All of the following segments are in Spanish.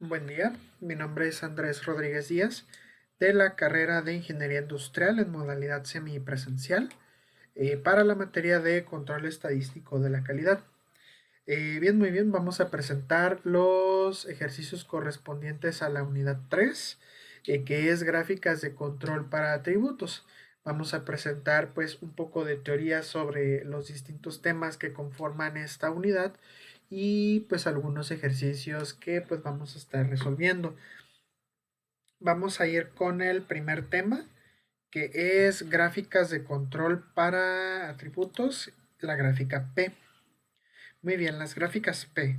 Buen día, mi nombre es Andrés Rodríguez Díaz de la carrera de Ingeniería Industrial en modalidad semipresencial para la materia de control estadístico de la calidad. Bien, muy bien, vamos a presentar los ejercicios correspondientes a la unidad 3, que es gráficas de control para atributos. Vamos a presentar pues un poco de teoría sobre los distintos temas que conforman esta unidad y pues algunos ejercicios que pues vamos a estar resolviendo. Vamos a ir con el primer tema, que es gráficas de control para atributos, la gráfica P. Muy bien, las gráficas P.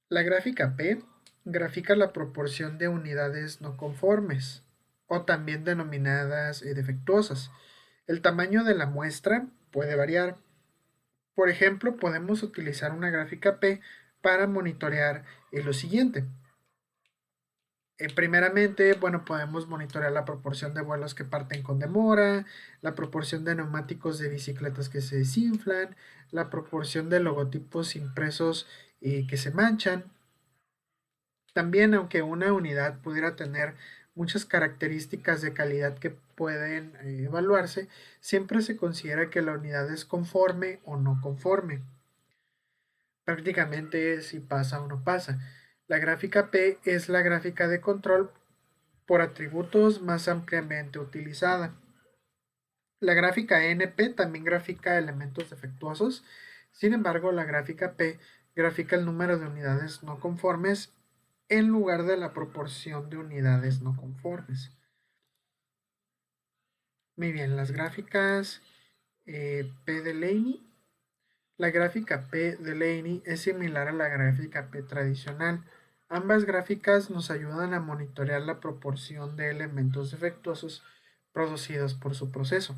La gráfica P grafica la proporción de unidades no conformes, o también denominadas defectuosas. El tamaño de la muestra puede variar. Por ejemplo, podemos utilizar una gráfica P para monitorear lo siguiente. Primeramente, bueno, podemos monitorear la proporción de vuelos que parten con demora, la proporción de neumáticos de bicicletas que se desinflan, la proporción de logotipos impresos que se manchan. También, aunque una unidad pudiera tener muchas características de calidad que pueden evaluarse, siempre se considera que la unidad es conforme o no conforme. Prácticamente si pasa o no pasa. La gráfica P es la gráfica de control por atributos más ampliamente utilizada. La gráfica NP también grafica elementos defectuosos, sin embargo la gráfica P grafica el número de unidades no conformes en lugar de la proporción de unidades no conformes. Muy bien, las gráficas P de Laney. La gráfica P de Laney es similar a la gráfica P tradicional. Ambas gráficas nos ayudan a monitorear la proporción de elementos defectuosos producidos por su proceso.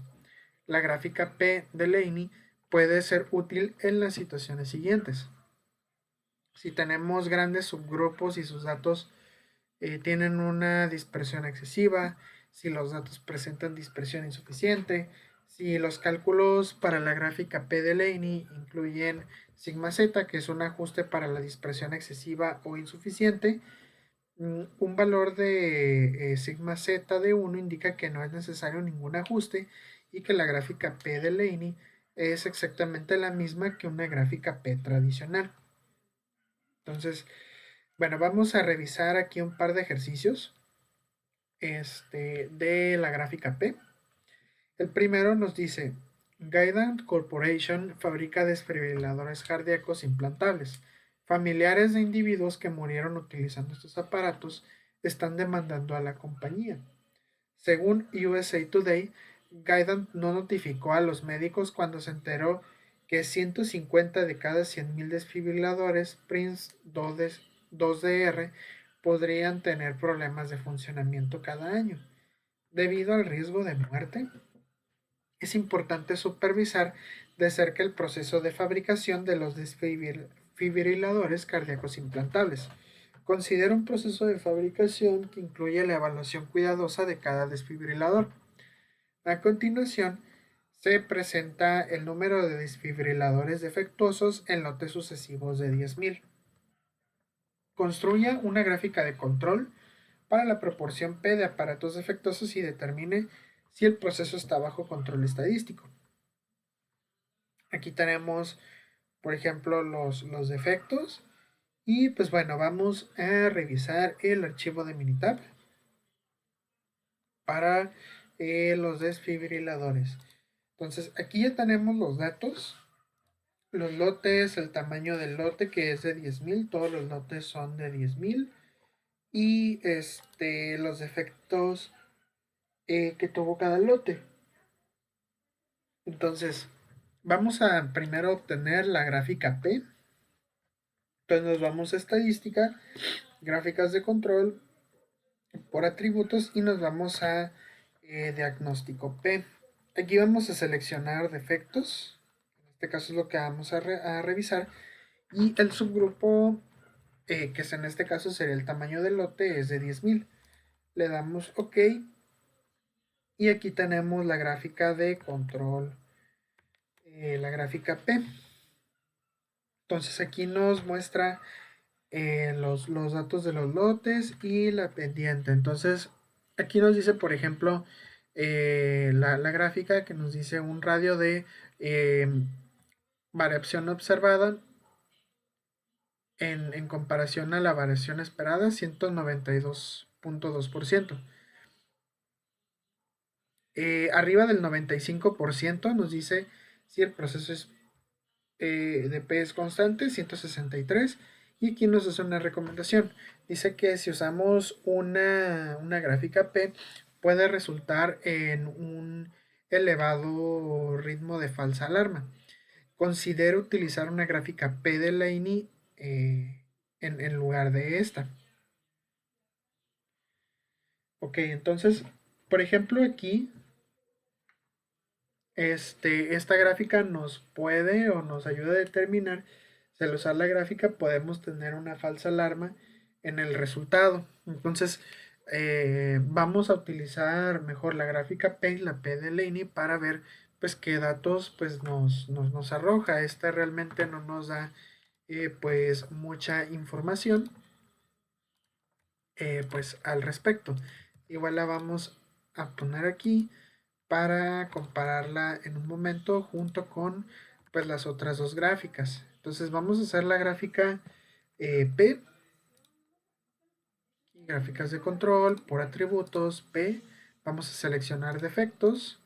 La gráfica P de Laney puede ser útil en las situaciones siguientes. Si tenemos grandes subgrupos y sus datos tienen una dispersión excesiva, si los datos presentan dispersión insuficiente, si los cálculos para la gráfica P de Laney incluyen sigma z, que es un ajuste para la dispersión excesiva o insuficiente, un valor de sigma z de 1 indica que no es necesario ningún ajuste y que la gráfica P de Laney es exactamente la misma que una gráfica P tradicional. Entonces, bueno, vamos a revisar aquí un par de ejercicios de la gráfica P. El primero nos dice, Guidant Corporation fabrica desfibriladores cardíacos implantables. Familiares de individuos que murieron utilizando estos aparatos están demandando a la compañía. Según USA Today, Guidant no notificó a los médicos cuando se enteró que 150 de cada 100.000 desfibriladores Prince 2DR podrían tener problemas de funcionamiento cada año. Debido al riesgo de muerte, es importante supervisar de cerca el proceso de fabricación de los desfibriladores cardíacos implantables. Considera un proceso de fabricación que incluye la evaluación cuidadosa de cada desfibrilador. A continuación, se presenta el número de desfibriladores defectuosos en lotes sucesivos de 10.000. Construya una gráfica de control para la proporción P de aparatos defectuosos y determine si el proceso está bajo control estadístico. Aquí tenemos, por ejemplo, los defectos. Y pues bueno, vamos a revisar el archivo de Minitab para los desfibriladores. Entonces, aquí ya tenemos los datos, los lotes, el tamaño del lote que es de 10.000, todos los lotes son de 10.000 y los defectos que tuvo cada lote. Entonces, vamos a primero obtener la gráfica P. Entonces nos vamos a estadística, gráficas de control por atributos y nos vamos a diagnóstico P. Aquí vamos a seleccionar defectos. En este caso es lo que vamos a revisar. Y el subgrupo, que en este caso sería el tamaño del lote, es de 10.000. Le damos OK. Y aquí tenemos la gráfica de control, la gráfica P. Entonces aquí nos muestra los datos de los lotes y la pendiente. Entonces, aquí nos dice, por ejemplo, la gráfica que nos dice un radio de eh, variación observada en comparación a la variación esperada, 192.2%. Arriba del 95% nos dice si el proceso de P es constante, 163. Y aquí nos hace una recomendación. Dice que si usamos una gráfica P, puede resultar en un elevado ritmo de falsa alarma. Considero utilizar una gráfica P de Laney en lugar de esta. Ok, entonces, por ejemplo, aquí esta gráfica nos puede o nos ayuda a determinar si al usar la gráfica podemos tener una falsa alarma en el resultado. Entonces, vamos a utilizar mejor la gráfica P, la P de Laney, para ver pues qué datos pues nos arroja. Esta realmente no nos da pues mucha información pues al respecto. Igual la vamos a poner aquí para compararla en un momento junto con pues las otras dos gráficas. Entonces vamos a hacer la gráfica P, gráficas de control por atributos P, vamos a seleccionar defectos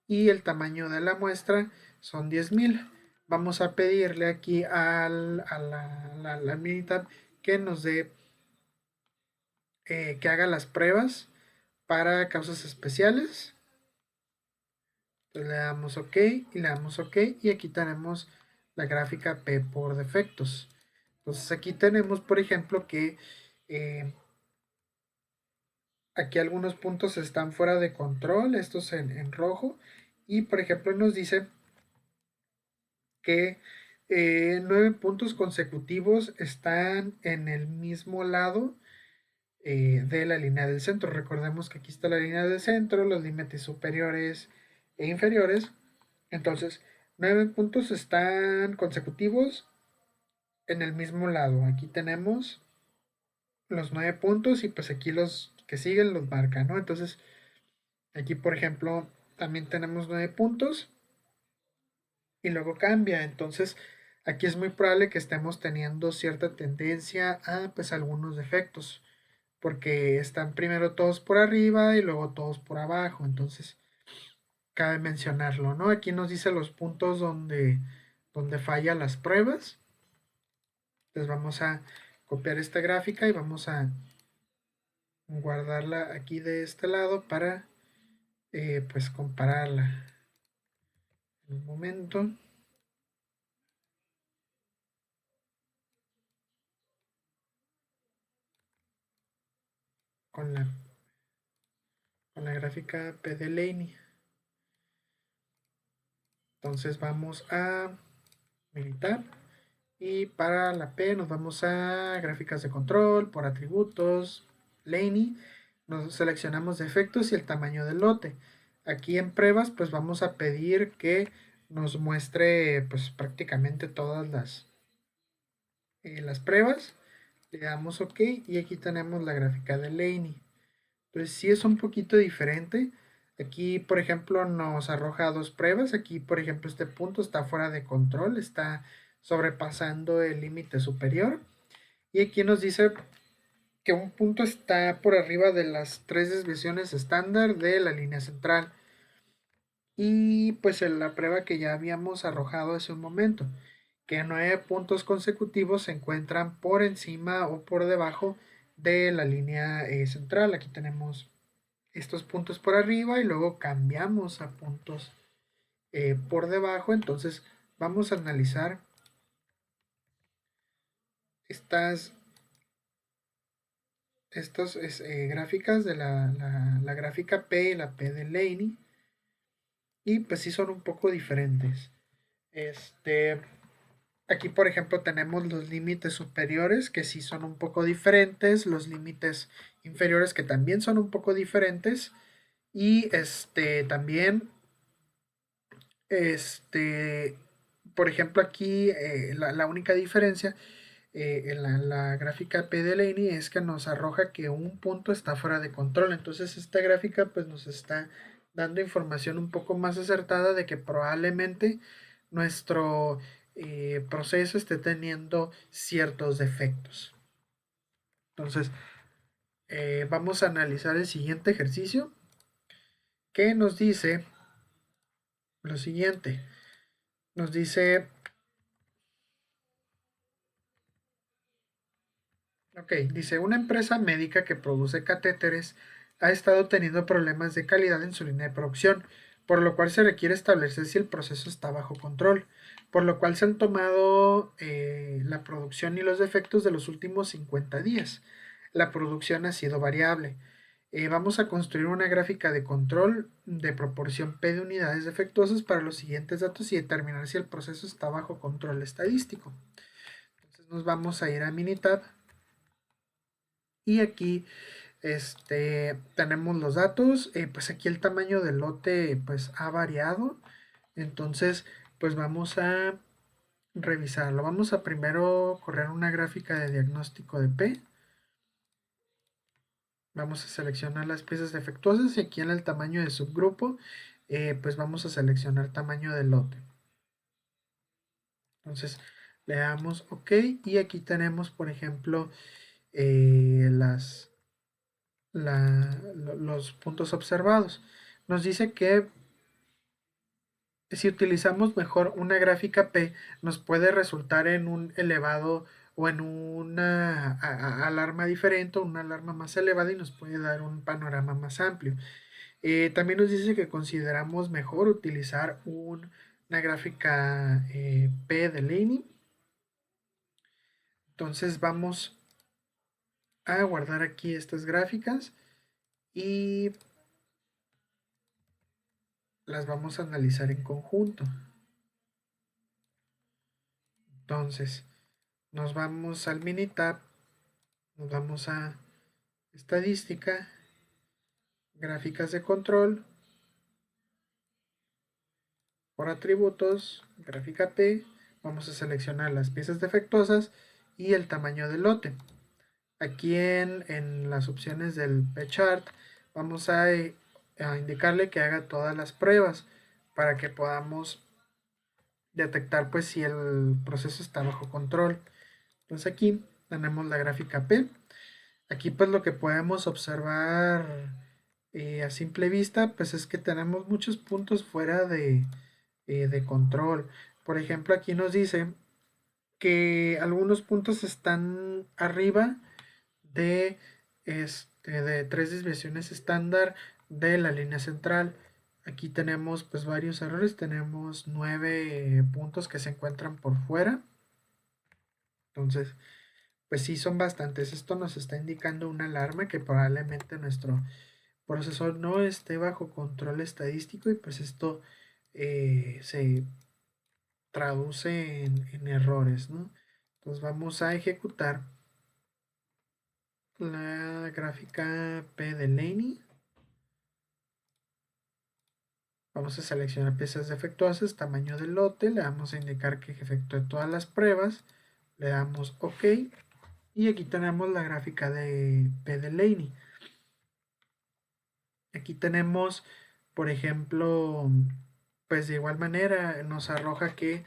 y el tamaño de la muestra son 10,000. Vamos a pedirle aquí la Minitab que nos dé, que haga las pruebas para causas especiales. Entonces le damos OK y le damos OK y aquí tenemos la gráfica P por defectos. Entonces aquí tenemos, por ejemplo, que eh, aquí algunos puntos están fuera de control, estos en rojo, y por ejemplo nos dice que 9 puntos consecutivos están en el mismo lado de la línea del centro. Recordemos que aquí está la línea del centro, los límites superiores e inferiores. Entonces, 9 puntos están consecutivos en el mismo lado. Aquí tenemos los 9 puntos y pues aquí los que siguen los marca, ¿no? Entonces, aquí por ejemplo, también tenemos 9 puntos y luego cambia. Entonces, aquí es muy probable que estemos teniendo cierta tendencia a pues algunos defectos, porque están primero todos por arriba y luego todos por abajo. Entonces, cabe mencionarlo, ¿no? Aquí nos dice los puntos donde falla las pruebas. Entonces vamos a copiar esta gráfica y vamos a guardarla aquí de este lado para pues compararla. En un momento. Con la gráfica P de Laney. Entonces vamos a militar. Y para la P nos vamos a gráficas de control, por atributos, Laney. Nos seleccionamos defectos y el tamaño del lote. Aquí en pruebas pues vamos a pedir que nos muestre pues prácticamente todas las pruebas. Le damos OK y aquí tenemos la gráfica de Laney. Entonces sí es un poquito diferente. Aquí, por ejemplo, nos arroja dos pruebas. Aquí, por ejemplo, este punto está fuera de control, está sobrepasando el límite superior. Y aquí nos dice que un punto está por arriba de las tres desviaciones estándar de la línea central. Y pues en la prueba que ya habíamos arrojado hace un momento, que 9 puntos consecutivos se encuentran por encima o por debajo de la línea central. Aquí tenemos estos puntos por arriba y luego cambiamos a puntos por debajo. Entonces vamos a analizar estas, gráficas de la gráfica P y la P de Laney. Y pues sí son un poco diferentes. Aquí por ejemplo tenemos los límites superiores que sí son un poco diferentes. Los límites inferiores que también son un poco diferentes. Y también Este, por ejemplo, aquí la única diferencia en la gráfica P de Laney es que nos arroja que un punto está fuera de control. Entonces esta gráfica pues nos está dando información un poco más acertada de que probablemente nuestro proceso esté teniendo ciertos defectos. Entonces vamos a analizar el siguiente ejercicio que nos dice lo siguiente. Nos dice, dice, una empresa médica que produce catéteres ha estado teniendo problemas de calidad en su línea de producción, por lo cual se requiere establecer si el proceso está bajo control, por lo cual se han tomado la producción y los defectos de los últimos 50 días. La producción ha sido variable. Vamos a construir una gráfica de control de proporción P de unidades defectuosas para los siguientes datos y determinar si el proceso está bajo control estadístico. Entonces nos vamos a ir a Minitab y aquí tenemos los datos. Pues aquí el tamaño del lote pues ha variado. Entonces pues vamos a revisarlo. Vamos a primero correr una gráfica de diagnóstico de P. Vamos a seleccionar las piezas defectuosas y aquí en el tamaño de subgrupo pues vamos a seleccionar tamaño de lote. Entonces le damos OK y aquí tenemos por ejemplo los puntos observados. Nos dice que si utilizamos mejor una gráfica P nos puede resultar en un elevado o en una alarma diferente o una alarma más elevada y nos puede dar un panorama más amplio. También nos dice que consideramos mejor utilizar una gráfica P de Laney. Entonces vamos a guardar aquí estas gráficas y las vamos a analizar en conjunto. Entonces nos vamos al Minitab, nos vamos a estadística, gráficas de control, por atributos, gráfica P, vamos a seleccionar las piezas defectuosas y el tamaño del lote. Aquí en las opciones del P-Chart vamos a indicarle que haga todas las pruebas para que podamos detectar pues si el proceso está bajo control. Entonces aquí tenemos la gráfica P. Aquí pues lo que podemos observar a simple vista pues es que tenemos muchos puntos fuera de control. Por ejemplo aquí nos dice que algunos puntos están arriba de, de 3 desviaciones estándar de la línea central. Aquí tenemos pues varios errores, tenemos 9 puntos que se encuentran por fuera. Entonces, pues sí son bastantes. Esto nos está indicando una alarma que probablemente nuestro procesador no esté bajo control estadístico y pues esto se traduce en errores, ¿no? Entonces vamos a ejecutar la gráfica P de Laney. Vamos a seleccionar piezas defectuosas, tamaño del lote, le vamos a indicar que efectúe todas las pruebas, le damos OK y aquí tenemos la gráfica de P de Laney. Aquí tenemos, por ejemplo, pues de igual manera nos arroja que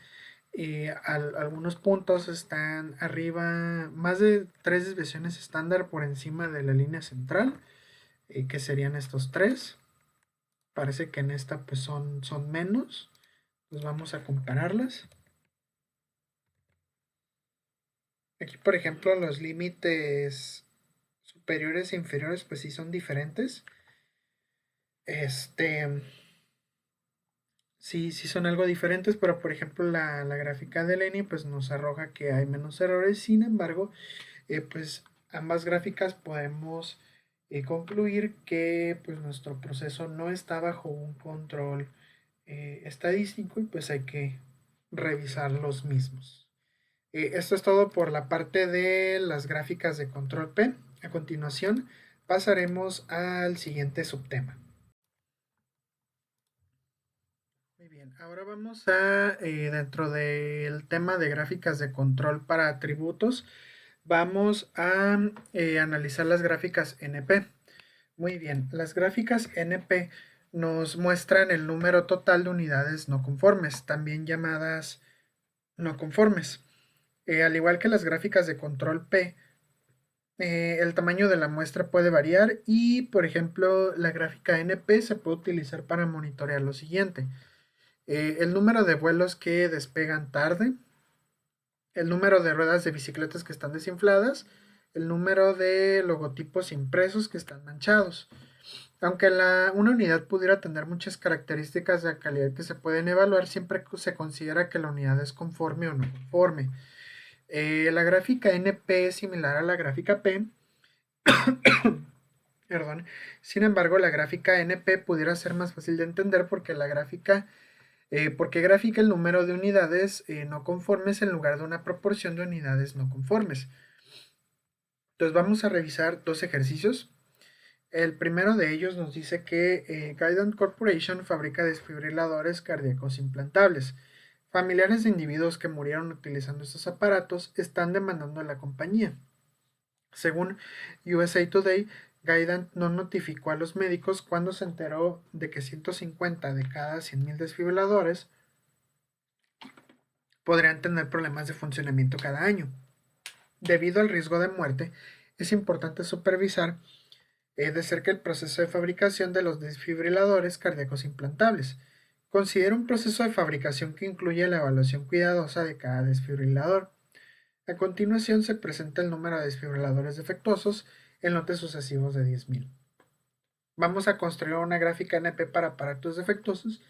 algunos puntos están arriba, más de 3 desviaciones estándar por encima de la línea central, que serían estos 3. Parece que en esta pues son menos. Pues vamos a compararlas. Aquí por ejemplo los límites superiores e inferiores pues sí son diferentes. Sí son algo diferentes, pero por ejemplo la gráfica de Laney pues nos arroja que hay menos errores. Sin embargo, pues ambas gráficas podemos concluir que pues nuestro proceso no está bajo un control estadístico y pues hay que revisar los mismos. Esto es todo por la parte de las gráficas de control P. A continuación pasaremos al siguiente subtema. Muy bien, Ahora vamos a, dentro del tema de gráficas de control para atributos, vamos a analizar las gráficas NP. Muy bien, las gráficas NP nos muestran el número total de unidades no conformes, también llamadas no conformes. Al igual que las gráficas de control P, el tamaño de la muestra puede variar y, por ejemplo, la gráfica NP se puede utilizar para monitorear lo siguiente. El número de vuelos que despegan tarde, el número de ruedas de bicicletas que están desinfladas, el número de logotipos impresos que están manchados. Aunque una unidad pudiera tener muchas características de calidad que se pueden evaluar, siempre se considera que la unidad es conforme o no conforme. La gráfica NP es similar a la gráfica P. Perdón. Sin embargo, la gráfica NP pudiera ser más fácil de entender porque gráfica el número de unidades no conformes en lugar de una proporción de unidades no conformes. Entonces vamos a revisar dos ejercicios. El primero de ellos nos dice que Guidant Corporation fabrica desfibriladores cardíacos implantables. Familiares de individuos que murieron utilizando estos aparatos están demandando a la compañía. Según USA Today, Guidant no notificó a los médicos cuando se enteró de que 150 de cada 100.000 desfibriladores podrían tener problemas de funcionamiento cada año. Debido al riesgo de muerte, es importante supervisar de cerca el proceso de fabricación de los desfibriladores cardíacos implantables. Considera un proceso de fabricación que incluye la evaluación cuidadosa de cada desfibrilador. A continuación se presenta el número de desfibriladores defectuosos en lotes sucesivos de 10.000. Vamos a construir una gráfica NP para aparatos defectuosos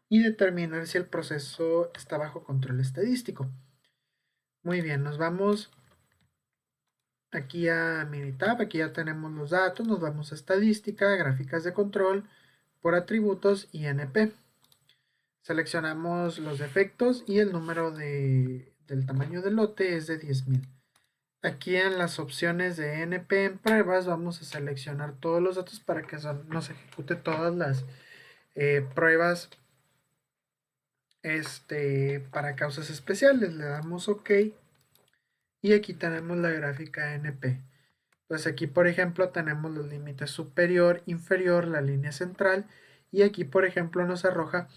y determinar si el proceso está bajo control estadístico. Muy bien, nos vamos aquí a Minitab, aquí ya tenemos los datos, nos vamos a estadística, gráficas de control por atributos y NP. Seleccionamos los defectos y el número del tamaño del lote es de 10.000. Aquí en las opciones de NP en pruebas vamos a seleccionar todos los datos para que nos ejecute todas las pruebas para causas especiales. Le damos OK y aquí tenemos la gráfica NP. Entonces aquí por ejemplo tenemos los límites superior, inferior, la línea central y aquí por ejemplo nos arroja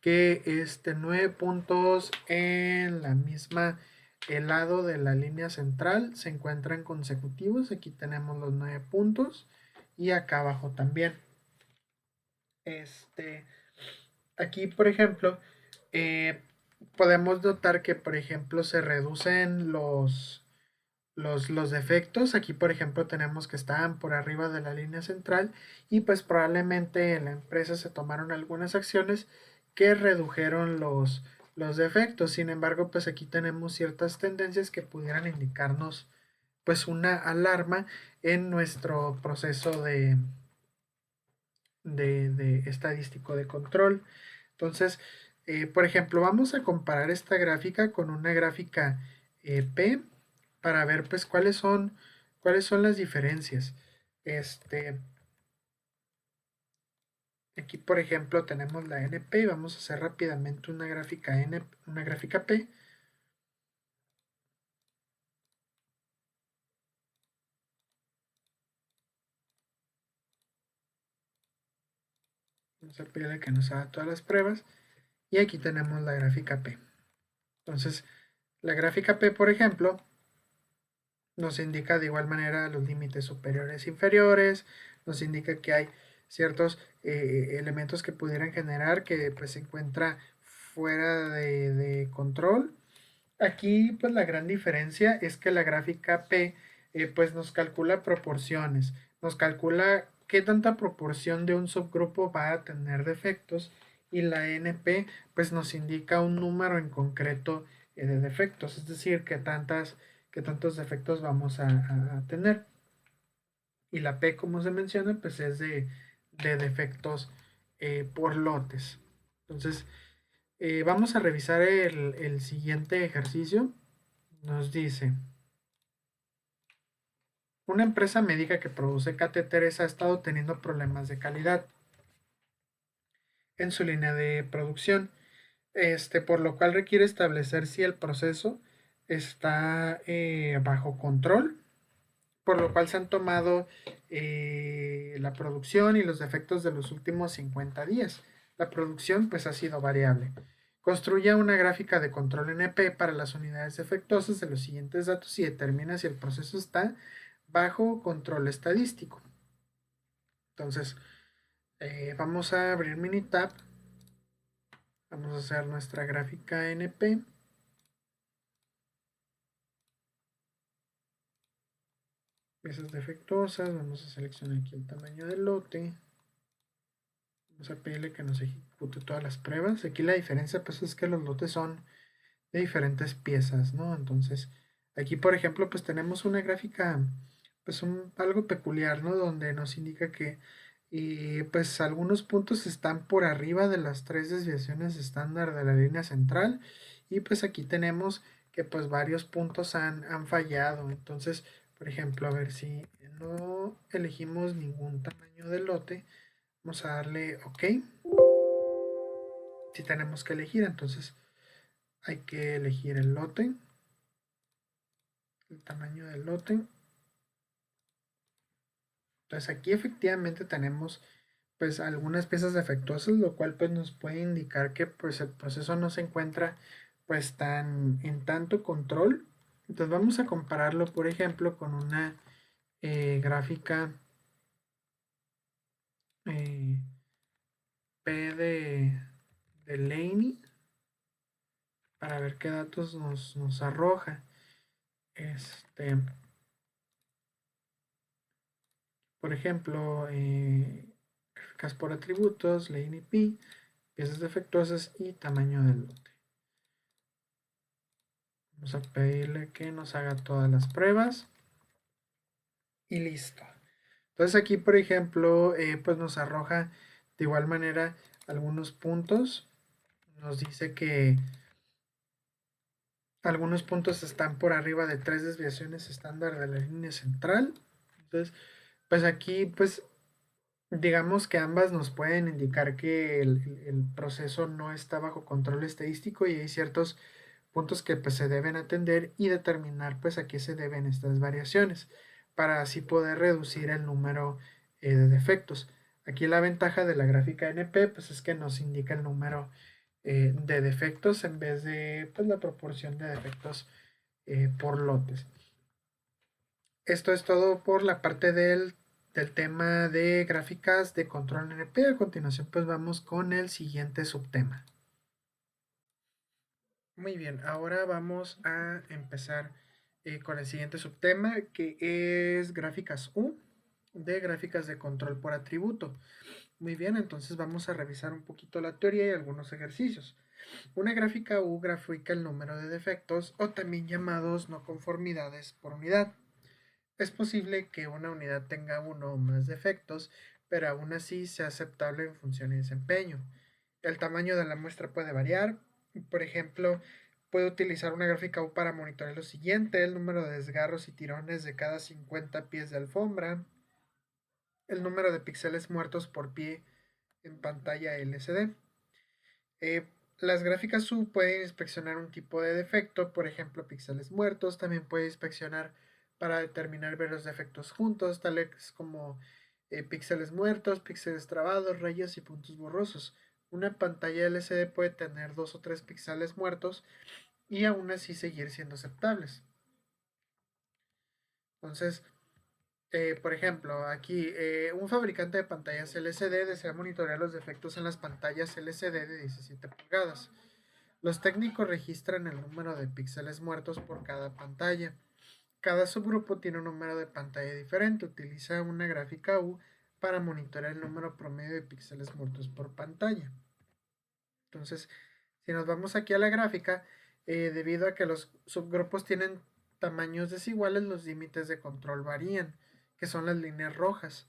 que 9 puntos en la misma el lado de la línea central se encuentran consecutivos. Aquí tenemos los 9 puntos y acá abajo también. Aquí por ejemplo podemos notar que por ejemplo se reducen los defectos. Aquí por ejemplo tenemos que están por arriba de la línea central y pues probablemente en la empresa se tomaron algunas acciones que redujeron los defectos. Sin embargo, pues aquí tenemos ciertas tendencias que pudieran indicarnos pues una alarma en nuestro proceso de estadístico de control. Entonces, por ejemplo, vamos a comparar esta gráfica con una gráfica P para ver pues cuáles son las diferencias. Aquí por ejemplo tenemos la NP y vamos a hacer rápidamente una gráfica una gráfica P. Vamos a pedirle que nos haga todas las pruebas y aquí tenemos la gráfica P. Entonces, la gráfica P, por ejemplo, nos indica de igual manera los límites superiores e inferiores, nos indica que hay ciertos elementos que pudieran generar que pues se encuentra fuera de control. Aquí pues la gran diferencia es que la gráfica P pues nos calcula proporciones, nos calcula qué tanta proporción de un subgrupo va a tener defectos y la NP pues nos indica un número en concreto de defectos, es decir, qué tantos defectos vamos a tener. Y la P, como se menciona, pues es de defectos por lotes. Entonces, vamos a revisar el siguiente ejercicio. Nos dice, una empresa médica que produce catéteres ha estado teniendo problemas de calidad en su línea de producción. por lo cual requiere establecer si el proceso está bajo control, por lo cual se han tomado la producción y los defectos de los últimos 50 días. La producción pues ha sido variable. Construya una gráfica de control NP para las unidades defectuosas de los siguientes datos y determina si el proceso está bajo control estadístico. Entonces, vamos a abrir Minitab. Vamos a hacer nuestra gráfica NP. Piezas defectuosas. Vamos a seleccionar aquí el tamaño del lote. Vamos a pedirle que nos ejecute todas las pruebas. Aquí la diferencia pues es que los lotes son de diferentes piezas, ¿no? Entonces, aquí por ejemplo pues tenemos una gráfica pues algo peculiar, ¿no? Donde nos indica que pues algunos puntos están por arriba de las 3 desviaciones estándar de la línea central y pues aquí tenemos que pues varios puntos han fallado. Entonces, por ejemplo, a ver si no elegimos ningún tamaño de lote, vamos a darle OK. Si tenemos que elegir, entonces hay que elegir el lote, el tamaño del lote. Entonces aquí efectivamente tenemos pues algunas piezas defectuosas, lo cual pues nos puede indicar que pues el proceso no se encuentra pues en tanto control. Entonces vamos a compararlo por ejemplo con una gráfica eh, P de Laney para ver qué datos nos arroja. Por ejemplo, gráficas por atributos, Laney P, piezas defectuosas y tamaño del lote. Vamos a pedirle que nos haga todas las pruebas y listo. Entonces aquí, por ejemplo, pues nos arroja de igual manera algunos puntos. Nos dice que algunos puntos están por arriba de 3 desviaciones estándar de la línea central. Entonces, pues aquí, pues digamos que ambas nos pueden indicar que el proceso no está bajo control estadístico y hay ciertos puntos que pues, se deben atender y determinar pues a qué se deben estas variaciones para así poder reducir el número de defectos. Aquí la ventaja de la gráfica NP pues es que nos indica el número de defectos en vez de pues, la proporción de defectos por lotes. Esto es todo por la parte del tema de gráficas de control NP. A continuación pues vamos con el siguiente subtema. Muy bien, ahora vamos a empezar con el siguiente subtema que es gráficas U de gráficas de control por atributo. Muy bien, entonces vamos a revisar un poquito la teoría y algunos ejercicios. Una gráfica U grafica el número de defectos o también llamados no conformidades por unidad. Es posible que una unidad tenga uno o más defectos, pero aún así sea aceptable en función de desempeño. El tamaño de la muestra puede variar. Por ejemplo, puede utilizar una gráfica U para monitorear lo siguiente: el número de desgarros y tirones de cada 50 pies de alfombra, el número de píxeles muertos por pie en pantalla LCD. Las gráficas U pueden inspeccionar un tipo de defecto, por ejemplo, píxeles muertos. También puede inspeccionar para determinar varios defectos juntos, tales como píxeles muertos, píxeles trabados, rayas y puntos borrosos. Una pantalla LCD puede tener 2 o 3 píxeles muertos y aún así seguir siendo aceptables. Entonces, por ejemplo, aquí un fabricante de pantallas LCD desea monitorear los defectos en las pantallas LCD de 17 pulgadas. Los técnicos registran el número de píxeles muertos por cada pantalla. Cada subgrupo tiene un número de pantalla diferente. Utiliza una gráfica U para monitorear el número promedio de píxeles muertos por pantalla. Entonces, si nos vamos aquí a la gráfica, debido a que los subgrupos tienen tamaños desiguales, los límites de control varían, que son las líneas rojas.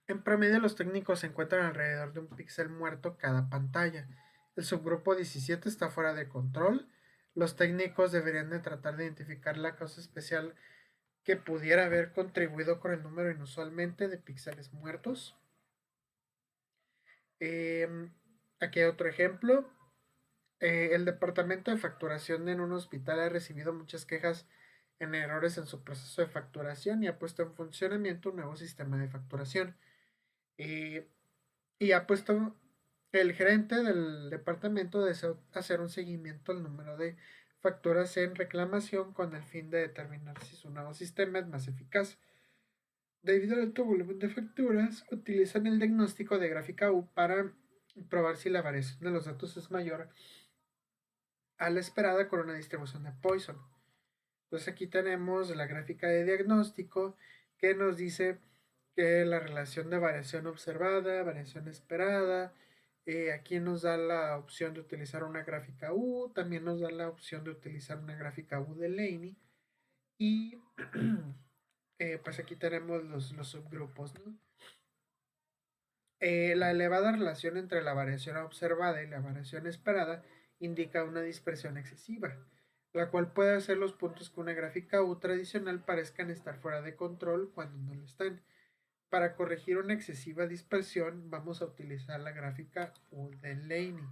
En promedio, los técnicos se encuentran alrededor de un píxel muerto cada pantalla. El subgrupo 17 está fuera de control. Los técnicos deberían de tratar de identificar la causa especial que pudiera haber contribuido con el número inusualmente de píxeles muertos. Aquí hay otro ejemplo. El departamento de facturación en un hospital ha recibido muchas quejas en errores en su proceso de facturación y ha puesto en funcionamiento un nuevo sistema de facturación. Eh, y ha puesto el gerente del departamento desea hacer un seguimiento al número de facturas en reclamación con el fin de determinar si su nuevo sistema es más eficaz. Debido al alto volumen de facturas, utilizan el diagnóstico de gráfica U para probar si la variación de los datos es mayor a la esperada con una distribución de Poisson. Entonces aquí tenemos la gráfica de diagnóstico que nos dice que la relación de variación observada, variación esperada, aquí nos da la opción de utilizar una gráfica U, también nos da la opción de utilizar una gráfica U de Laney y pues aquí tenemos los subgrupos, ¿no? La elevada relación entre la variación observada y la variación esperada indica una dispersión excesiva, la cual puede hacer los puntos que una gráfica U tradicional parezcan estar fuera de control cuando no lo están. Para corregir una excesiva dispersión, vamos a utilizar la gráfica U de Laney.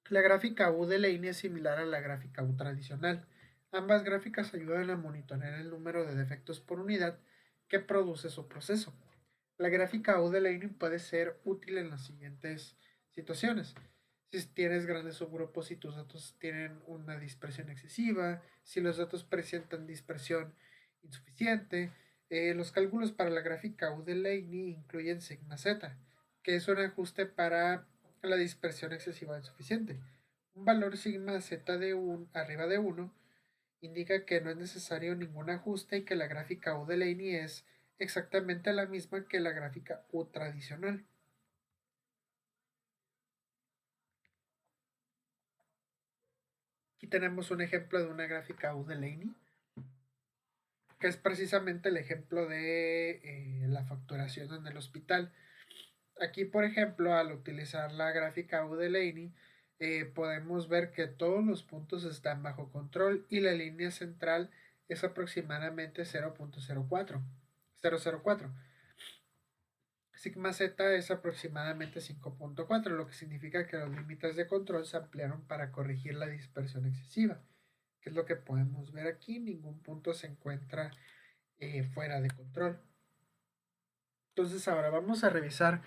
La gráfica U de Laney es similar a la gráfica U tradicional. Ambas gráficas ayudan a monitorear el número de defectos por unidad que produce su proceso. La gráfica U de Laney puede ser útil en las siguientes situaciones. Si tienes grandes subgrupos y tus datos tienen una dispersión excesiva, si los datos presentan dispersión insuficiente, los cálculos para la gráfica U de Laney incluyen sigma z, que es un ajuste para la dispersión excesiva insuficiente. Un valor sigma z de arriba de 1 indica que no es necesario ningún ajuste y que la gráfica U de Laney es exactamente la misma que la gráfica U tradicional. Aquí tenemos un ejemplo de una gráfica U de Laney, que es precisamente el ejemplo de la facturación en el hospital. Aquí, por ejemplo, al utilizar la gráfica U de Laney, podemos ver que todos los puntos están bajo control y la línea central es aproximadamente 0.04. Sigma z es aproximadamente 5.4, lo que significa que los límites de control se ampliaron para corregir la dispersión excesiva, que es lo que podemos ver aquí. Ningún punto se encuentra fuera de control. Entonces ahora vamos a revisar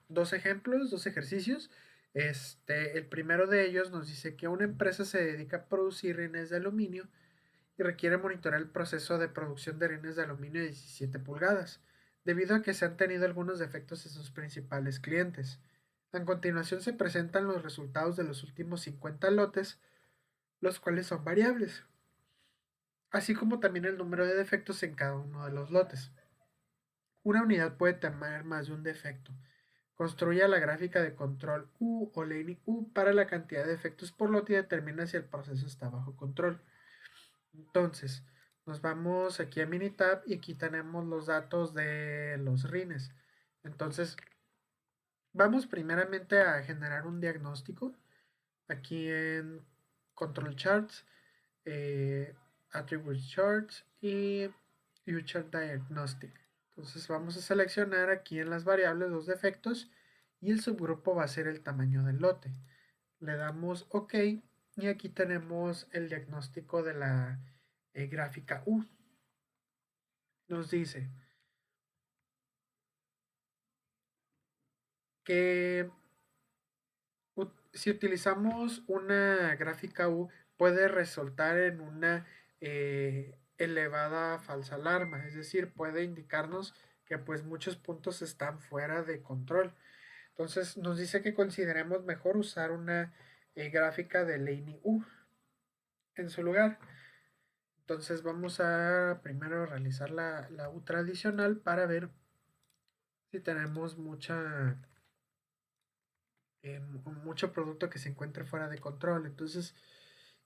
dos ejemplos, dos ejercicios. El primero de ellos nos dice que una empresa se dedica a producir rines de aluminio y requiere monitorear el proceso de producción de rines de aluminio de 17 pulgadas, debido a que se han tenido algunos defectos en sus principales clientes. A continuación se presentan los resultados de los últimos 50 lotes, los cuales son variables, así como también el número de defectos en cada uno de los lotes. Una unidad puede tener más de un defecto. Construya la gráfica de control U o Laney U para la cantidad de defectos por lote y determina si el proceso está bajo control. Entonces, nos vamos aquí a Minitab y aquí tenemos los datos de los rines. Entonces, vamos primeramente a generar un diagnóstico. Aquí en Control Charts, Attribute Charts y Future Diagnostic. Entonces vamos a seleccionar aquí en las variables los defectos y el subgrupo va a ser el tamaño del lote. Le damos OK y aquí tenemos el diagnóstico de la gráfica U. Nos dice que si utilizamos una gráfica U puede resultar en una elevada falsa alarma, es decir, puede indicarnos que pues muchos puntos están fuera de control. Entonces nos dice que consideremos mejor usar una gráfica de Laney U en su lugar. Entonces vamos a primero realizar la U tradicional para ver si tenemos mucho producto que se encuentre fuera de control. Entonces,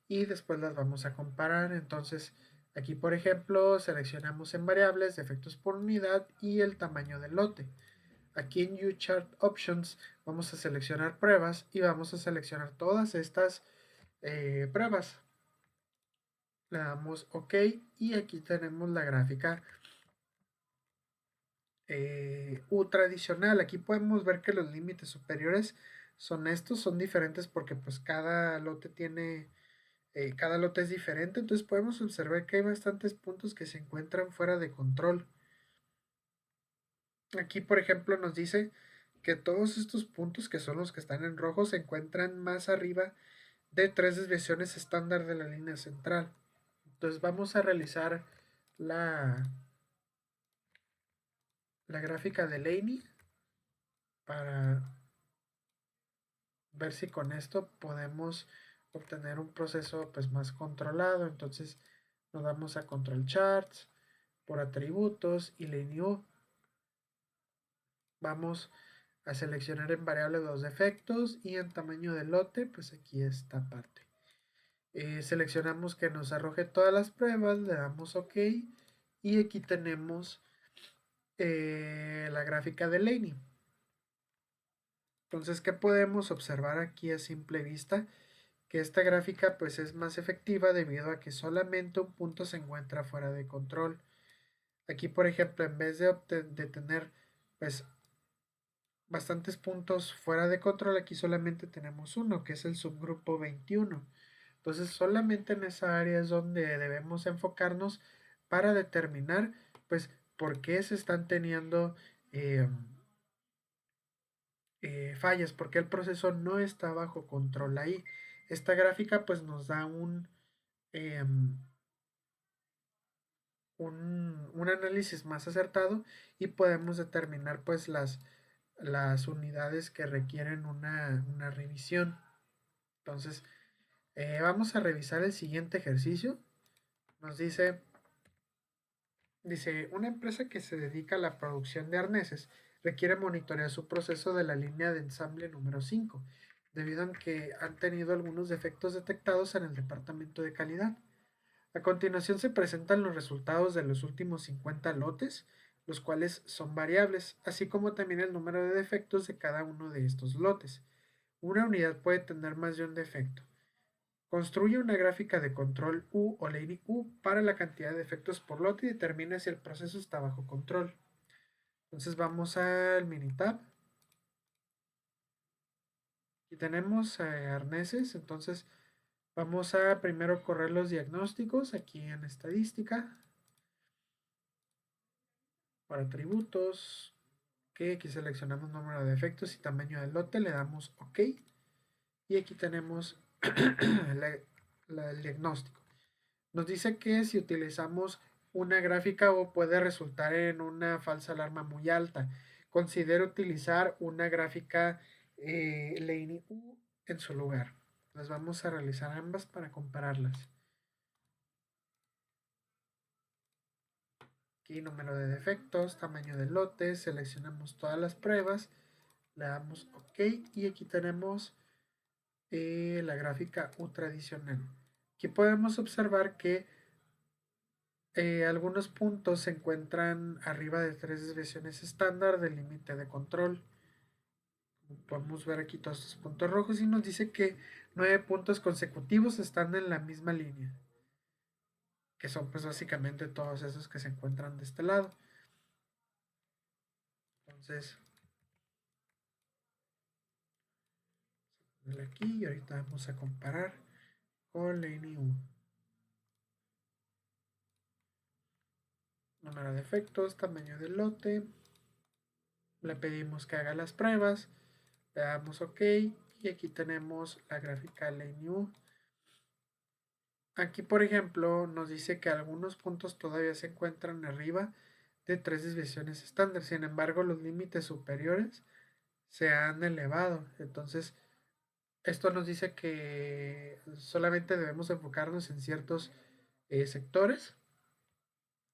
y después las vamos a comparar. Entonces, aquí por ejemplo, seleccionamos en variables defectos por unidad y el tamaño del lote. Aquí en UChart Options vamos a seleccionar pruebas y vamos a seleccionar todas estas pruebas. Le damos OK y aquí tenemos la gráfica U tradicional. Aquí podemos ver que los límites superiores son estos, son diferentes porque pues cada lote es diferente, entonces podemos observar que hay bastantes puntos que se encuentran fuera de control. Aquí, por ejemplo, nos dice que todos estos puntos, que son los que están en rojo, se encuentran más arriba de 3 desviaciones estándar de la línea central. Entonces vamos a realizar la, la gráfica de Laney para ver si con esto podemos obtener un proceso pues más controlado. Entonces nos vamos a Control Charts, por atributos y Laney U. Vamos a seleccionar en variable los defectos y en tamaño de lote, pues aquí esta parte. Seleccionamos que nos arroje todas las pruebas, le damos OK y aquí tenemos la gráfica de Laney. Entonces, ¿qué podemos observar aquí a simple vista? Que esta gráfica pues es más efectiva debido a que solamente un punto se encuentra fuera de control. Aquí, por ejemplo, en vez de tener pues bastantes puntos fuera de control, aquí solamente tenemos uno, que es el subgrupo 21. Entonces, solamente en esa área es donde debemos enfocarnos para determinar pues por qué se están teniendo fallas, porque el proceso no está bajo control ahí. Esta gráfica pues nos da eh, un análisis más acertado y podemos determinar pues las unidades que requieren una revisión. Entonces, vamos a revisar el siguiente ejercicio. Nos dice, una empresa que se dedica a la producción de arneses requiere monitorear su proceso de la línea de ensamble número 5, debido a que han tenido algunos defectos detectados en el departamento de calidad. A continuación se presentan los resultados de los últimos 50 lotes, los cuales son variables, así como también el número de defectos de cada uno de estos lotes. Una unidad puede tener más de un defecto. Construye una gráfica de control U o Laney U para la cantidad de defectos por lote y determina si el proceso está bajo control. Entonces vamos al Minitab. Aquí tenemos arneses, entonces vamos a primero correr los diagnósticos aquí en estadística. Para atributos, que aquí seleccionamos número de defectos y tamaño del lote, le damos OK. Y aquí tenemos el diagnóstico. Nos dice que si utilizamos una gráfica O puede resultar en una falsa alarma muy alta. Considera utilizar una gráfica Laney U en su lugar. Las vamos a realizar ambas para compararlas. Aquí número de defectos, tamaño del lote, seleccionamos todas las pruebas, le damos OK y aquí tenemos la gráfica U tradicional. Aquí podemos observar que algunos puntos se encuentran arriba de 3 desviaciones estándar del límite de control. Podemos ver aquí todos estos puntos rojos y nos dice que 9 puntos consecutivos están en la misma línea, que son pues básicamente todos esos que se encuentran de este lado. Entonces, aquí y ahorita vamos a comparar con Laney U. Número de efectos, tamaño del lote. Le pedimos que haga las pruebas. Le damos OK. Y aquí tenemos la gráfica Laney U. Aquí, por ejemplo, nos dice que algunos puntos todavía se encuentran arriba de 3 desviaciones estándar. Sin embargo, los límites superiores se han elevado. Entonces, esto nos dice que solamente debemos enfocarnos en ciertos sectores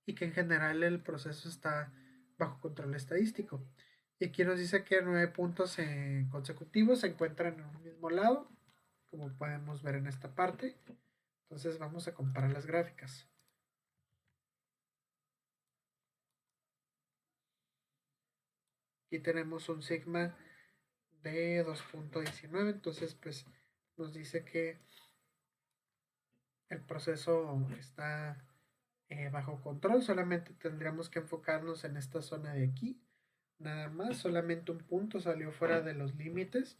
y que en general el proceso está bajo control estadístico. Y aquí nos dice que 9 puntos consecutivos se encuentran en un mismo lado, como podemos ver en esta parte. Entonces vamos a comparar las gráficas. Aquí tenemos un sigma de 2.19, entonces pues nos dice que el proceso está bajo control. Solamente tendríamos que enfocarnos en esta zona de aquí. Nada más, solamente un punto salió fuera de los límites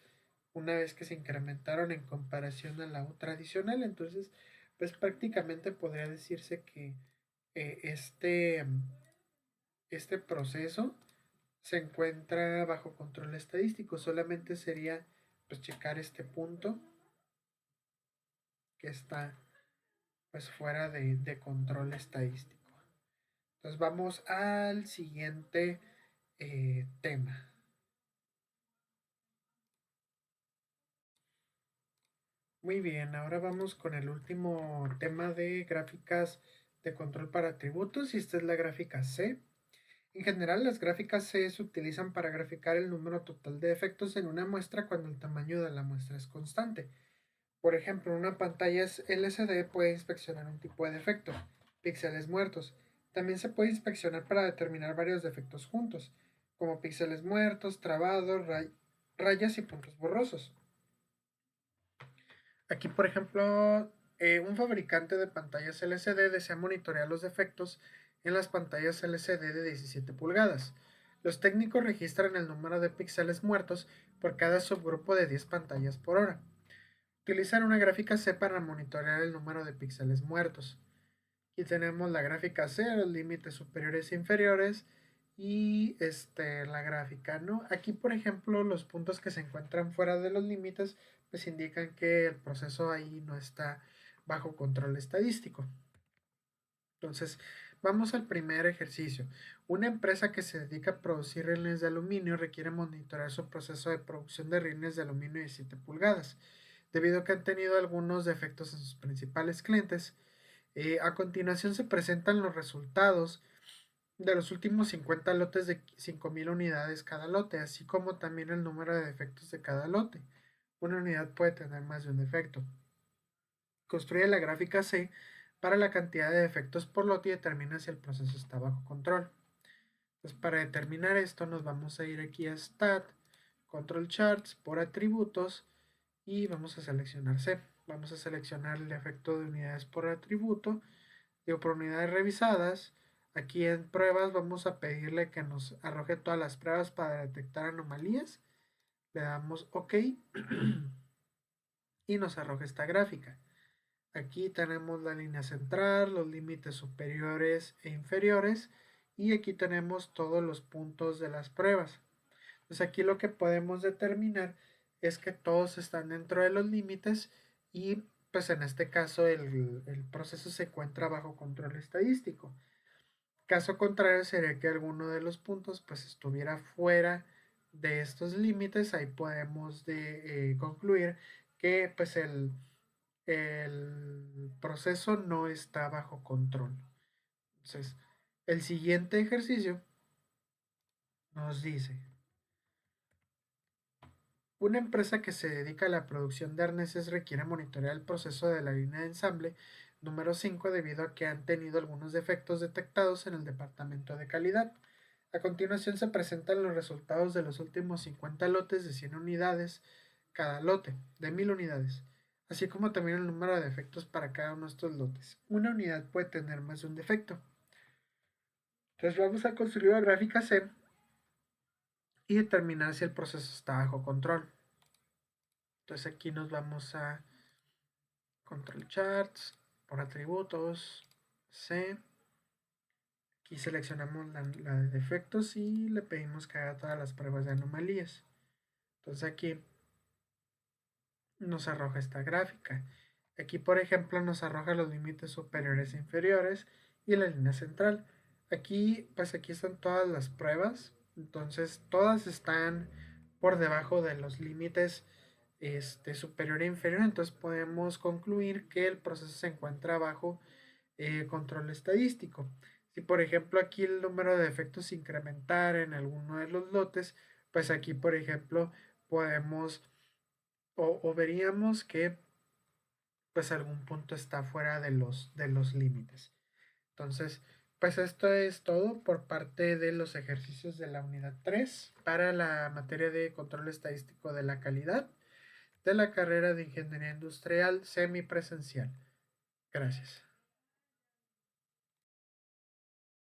una vez que se incrementaron en comparación a la U tradicional. Entonces, pues prácticamente podría decirse que eh, este, este proceso se encuentra bajo control estadístico. Solamente sería pues checar este punto que está pues fuera de control estadístico. Entonces vamos al siguiente tema. Muy bien, ahora vamos con el último tema de gráficas de control para atributos y esta es la gráfica C. En general, las gráficas C se utilizan para graficar el número total de efectos en una muestra cuando el tamaño de la muestra es constante. Por ejemplo, una pantalla LCD puede inspeccionar un tipo de defecto, píxeles muertos. También se puede inspeccionar para determinar varios defectos juntos, como píxeles muertos, trabados, rayas y puntos borrosos. Aquí, por ejemplo, un fabricante de pantallas LCD desea monitorear los defectos en las pantallas LCD de 17 pulgadas. Los técnicos registran el número de píxeles muertos por cada subgrupo de 10 pantallas por hora. Utilizan una gráfica C para monitorear el número de píxeles muertos. Aquí tenemos la gráfica C, los límites superiores e inferiores y la gráfica, ¿no? Aquí, por ejemplo, los puntos que se encuentran fuera de los límites pues indican que el proceso ahí no está bajo control estadístico. Entonces, vamos al primer ejercicio. Una empresa que se dedica a producir rines de aluminio requiere monitorear su proceso de producción de rines de aluminio de 7 pulgadas, debido a que han tenido algunos defectos en sus principales clientes. A continuación se presentan los resultados de los últimos 50 lotes de 5.000 unidades cada lote, así como también el número de defectos de cada lote. Una unidad puede tener más de un defecto. Construye la gráfica C para la cantidad de defectos por lote y determina si el proceso está bajo control. Entonces, para determinar esto nos vamos a ir aquí a Stat, Control Charts, por atributos y vamos a seleccionar C. Vamos a seleccionar el efecto de unidades por atributo, digo, por unidades revisadas. Aquí en pruebas vamos a pedirle que nos arroje todas las pruebas para detectar anomalías. Le damos OK y nos arroja esta gráfica. Aquí tenemos la línea central, los límites superiores e inferiores y aquí tenemos todos los puntos de las pruebas. Entonces aquí lo que podemos determinar es que todos están dentro de los límites y pues en este caso el proceso se encuentra bajo control estadístico. Caso contrario sería que alguno de los puntos pues estuviera fuera de estos límites. Ahí podemos concluir que pues el proceso no está bajo control. Entonces, el siguiente ejercicio nos dice, una empresa que se dedica a la producción de arneses requiere monitorear el proceso de la línea de ensamble número 5 debido a que han tenido algunos defectos detectados en el departamento de calidad. A continuación se presentan los resultados de los últimos 50 lotes de 100 unidades cada lote, de 1000 unidades, así como también el número de defectos para cada uno de estos lotes. Una unidad puede tener más de un defecto. Entonces vamos a construir la gráfica C y determinar si el proceso está bajo control. Entonces aquí nos vamos a Control Charts, por atributos, C. Aquí seleccionamos la de defectos y le pedimos que haga todas las pruebas de anomalías. Entonces aquí nos arroja esta gráfica. Aquí, por ejemplo, nos arroja los límites superiores e inferiores y la línea central. Aquí, pues aquí están todas las pruebas. Entonces, todas están por debajo de los límites superior e inferior. Entonces, podemos concluir que el proceso se encuentra bajo control estadístico. Si, por ejemplo, aquí el número de defectos incrementara en alguno de los lotes, pues aquí, por ejemplo, podemos o veríamos que pues algún punto está fuera de los límites. Entonces, pues esto es todo por parte de los ejercicios de la unidad 3 para la materia de control estadístico de la calidad de la carrera de ingeniería industrial semipresencial. Gracias.